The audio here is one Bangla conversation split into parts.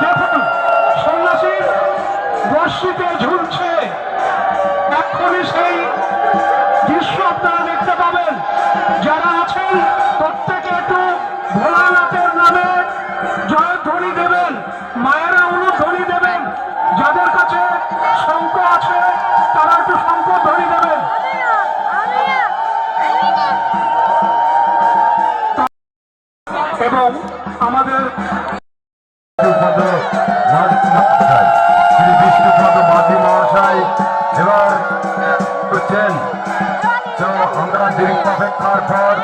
দেখুন সন্ন্যাসীর বর্ষিতে ঝুলছে, এক্ষুনি সেই দৃশ্য আপনারা দেখতে পাবেন। যারা আছেন প্রত্যেকে একটু ভোলানাথের নামে জয়ধ্বনি দেবেন, মায়েরা অনুধ্বনি দেবেন। যাদের কাছে শঙ্খ আছে তারা একটু শঙ্খ ধ্বনি দেবেন। এবং আমাদের শ্রী বিষ্ণুপদ মাঝি মহাশয় এবার করছেন। তো আমরা দীর্ঘ অপেক্ষার পর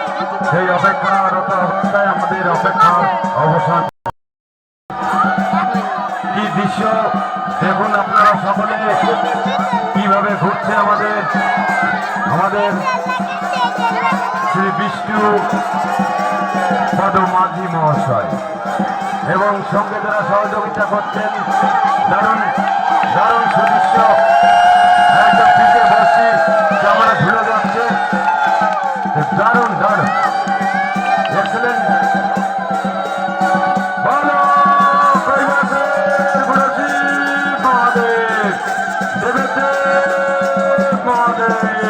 সেই অপেক্ষারত অবস্থায় আমাদের অপেক্ষার অবসান। কি দৃশ্য দেখুন আপনারা সকলে, কিভাবে ঘুরছে আমাদের শ্রী বিষ্ণু পদ মাঝি মহাশয় এবং সঙ্গে যারা সহযোগিতা করছেন। দারুণ দারুণ সুদৃশ্য, একদম পিঠে বসি ক্যামেরা ঝুলে যাচ্ছে, দারুণ দারুণ এক্সেলেন্ট। বলো কৈলাসের গুরুজি মহাদেব, দেবের মহাদেব।